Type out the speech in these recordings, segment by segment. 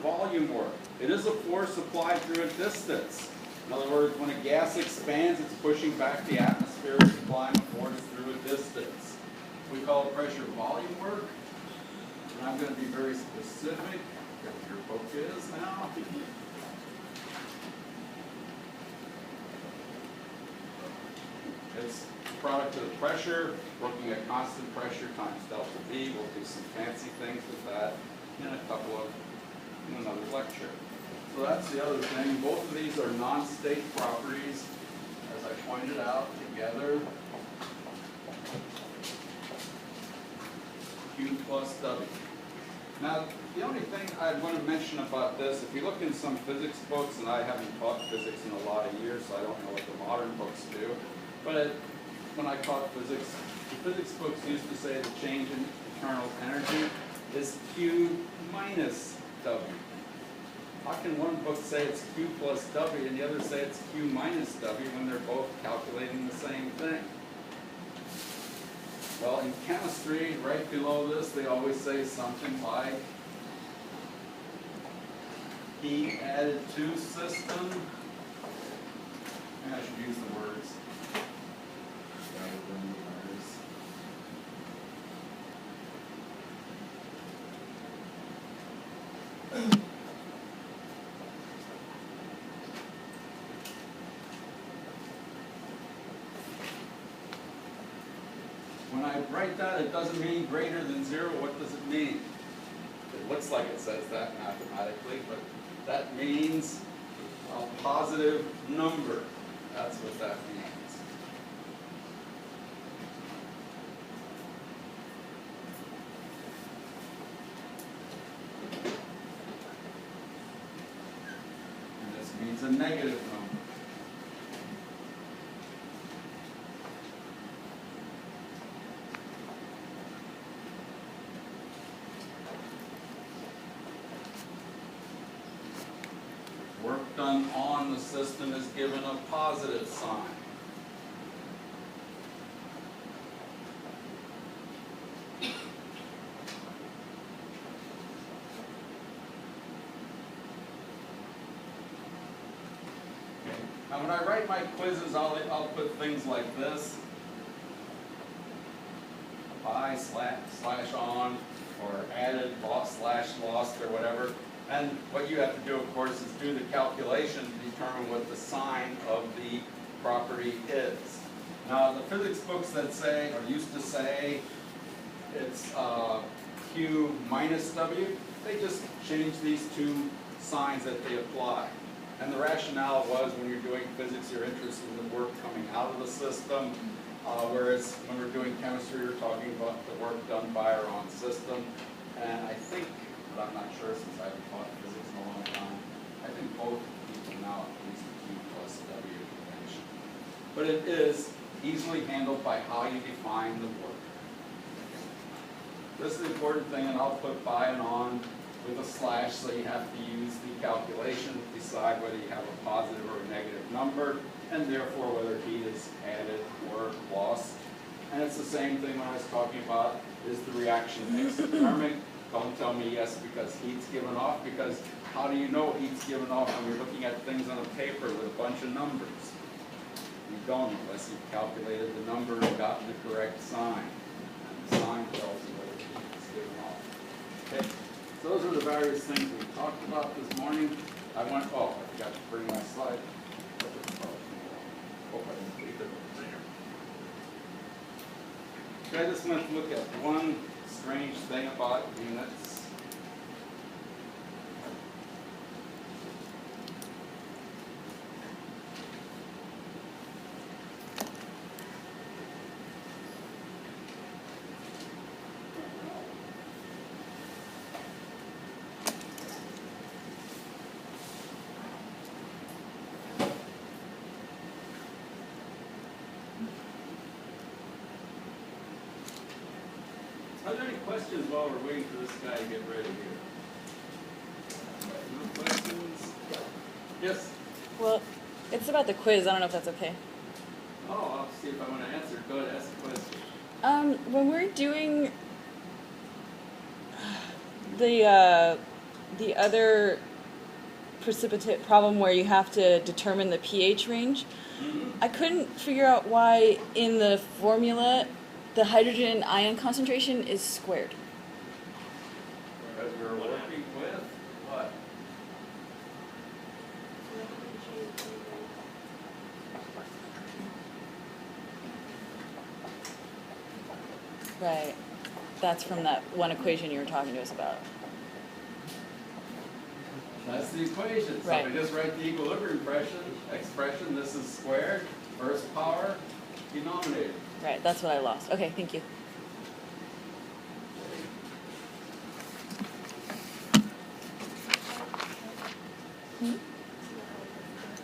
volume work. It is a force applied through a distance. In other words, when a gas expands, it's pushing back the atmosphere, it's applying a force through a distance. We call it pressure volume work. And I'm going to be very specific. Your book is now. It's the product of the pressure, working at constant pressure times delta V. We'll do some fancy things with that in another lecture. So that's the other thing. Both of these are non-state properties, as I pointed out, together. Q plus W. Now, the only thing I want to mention about this, if you look in some physics books, and I haven't taught physics in a lot of years, so I don't know what the modern books do, but when I taught physics, the physics books used to say the change in internal energy is Q minus W. How can one book say it's Q plus W and the other say it's Q minus W when they're both calculating the same thing? Well, in chemistry, right below this, they always say something like heat added to system. Maybe I should use the words rather than the letters. When I write that, it doesn't mean greater than 0. What does it mean? It looks like it says that mathematically, but that means a positive number. That's what that means. And this means a negative number. Work done on the system is given a positive sign. Okay. Now when I write my quizzes, I'll put things like this. By slash on, or added, lost, slash lost, or whatever. And what you have to do, of course, is do the calculation to determine what the sign of the property is. Now, the physics books that say, or used to say, it's Q minus W, they just change these two signs that they apply. And the rationale was when you're doing physics, you're interested in the work coming out of the system, whereas when we're doing chemistry, we're talking about the work done by our own system. And I think, but I'm not sure since I haven't taught physics in a long time, I think both people now use the Q plus W convention. But it is easily handled by how you define the work. This is the important thing, and I'll put by and on with a slash, so you have to use the calculation to decide whether you have a positive or a negative number, and therefore whether heat is added or lost. And it's the same thing when I was talking about, is the reaction exothermic? Don't tell me yes because heat's given off, because how do you know heat's given off when you're looking at things on a paper with a bunch of numbers? You don't unless you've calculated the number and gotten the correct sign. And the sign tells you whether heat is given off. Okay, so those are the various things we talked about this morning. I forgot to bring my slide. Hope I didn't leave it over there. Okay, I just want to look at one strange thing about units. Are there any questions while we're waiting for this guy to get ready here? No questions? Yes? Well, it's about the quiz. I don't know if that's okay. Oh, I'll see if I want to answer. Go ahead, ask the question. When we're doing the the other precipitate problem where you have to determine the pH range, I couldn't figure out why in the formula the hydrogen ion concentration is squared. Because we're working with what? Right. That's from that one equation you were talking to us about. That's the equation. So Right. we just write the equilibrium expression. This is squared, first power, denominator. Right, that's what I lost. Okay, thank you.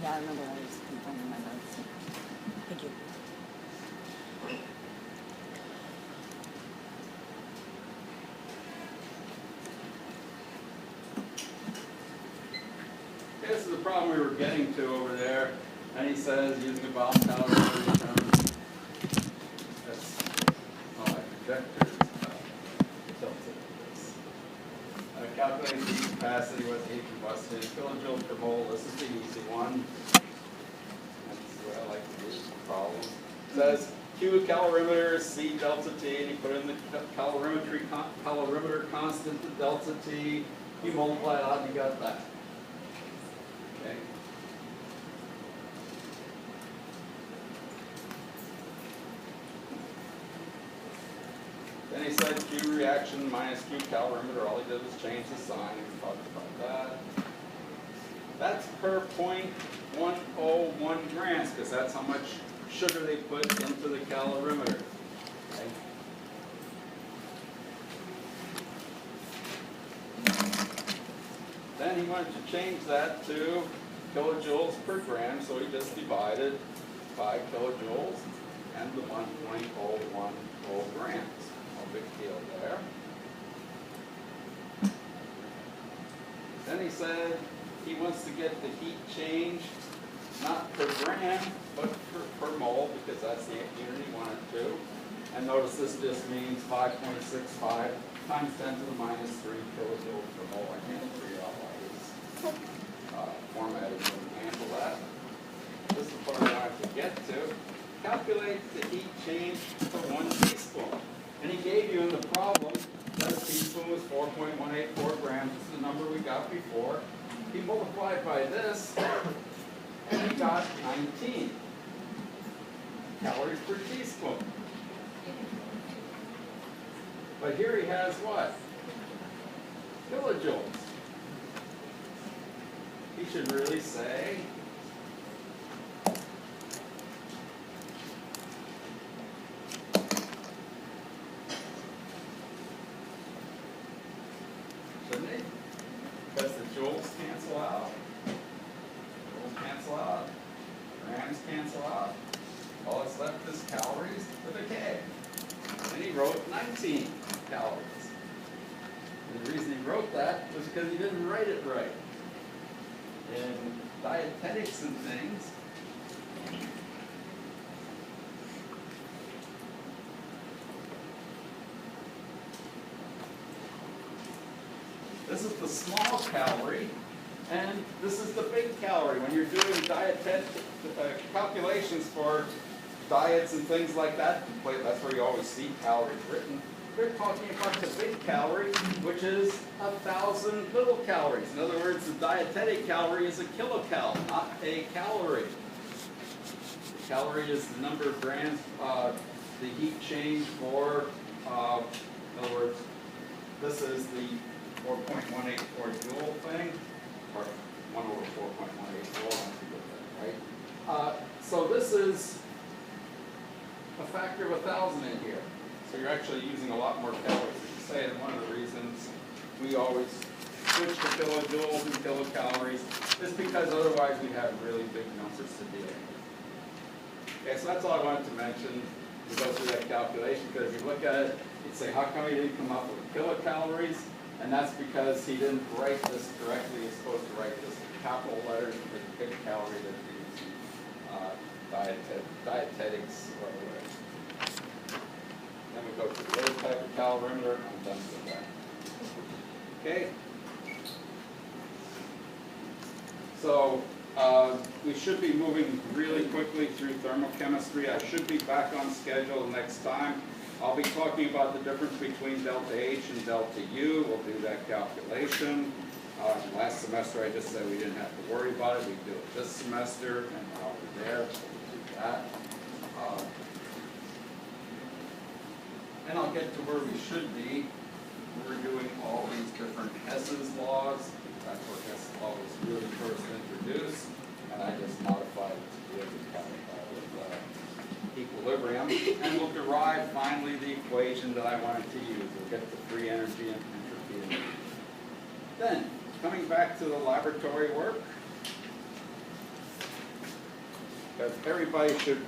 Yeah, I remember I was confirming my notes. Thank you. This is the problem we were getting to over there. And he says, using a valve calculator term, that's not like projectors. Calculating the heat capacity with heat combustion, kilojoules per mole. This is the easy one. That's the way I like to do problems. It says Q calorimeter, C delta T, and you put in the calorimeter constant to delta T. You multiply it out and you got that. Okay. Then he said Q reaction minus Q calorimeter. All he did was change the sign. We talked about that. That's per 0.101 grams because that's how much sugar they put into the calorimeter. Okay. Then he wanted to change that to kilojoules per gram, so he just divided by kilojoules and the 1.010 grams. No big deal there. Then he said he wants to get the heat change not per gram, but per mole, because that's the unit he wanted to. And notice this just means 5.65 times 10 to the minus 3 kilojoules per mole. I can't figure out why this formatting wouldn't handle that. This is the part I have to get to. Calculate the heat change for 1 teaspoon. And he gave you in the problem that a teaspoon was 4.184 grams. This is the number we got before. He multiplied by this, and he got 19 calories per teaspoon. But here he has what? Kilojoules. He should really say shouldn't he? Because the joules cancel out. Joules cancel out. Grams cancel out. All that's left is calories with a K. And he wrote 19 calories. And the reason he wrote that was because he didn't write it right. In dietetics and things, this is the small calorie, and this is the big calorie. When you're doing dietetic calculations for diets and things like that, that's where you always see calories written. They're talking about the big calorie, which is 1,000 little calories. In other words, the dietetic calorie is a kilocal, not a calorie. The calorie is the number of grams, the heat change for, in other words, this is the 4.184 joule thing, or 1 over 4.184, right? So this is a factor of 1,000 in here. So you're actually using a lot more calories, as you say, and one of the reasons we always switch to kilojoules and kilocalories is because otherwise we have really big numbers to deal with. Okay, so that's all I wanted to mention. We go through that calculation because if you look at it, you'd say, how come he didn't come up with kilocalories? And that's because he didn't write this correctly. He's supposed to write this in capital letters for the big calorie that we use in dietetics or whatever. Then we go to the other type of calorimeter, and I'm done with that. Okay? So we should be moving really quickly through thermochemistry. I should be back on schedule next time. I'll be talking about the difference between delta H and delta U. We'll do that calculation. Last semester I just said we didn't have to worry about it. We do it this semester, and while we're there, we'll do that. And I'll get to where we should be. We're doing all these different Hess's laws. That's where Hess's law was really first introduced, and I just modified it to deal with equilibrium. And we'll derive finally the equation that I wanted to use. We'll get the free energy and entropy. Then, coming back to the laboratory work, everybody should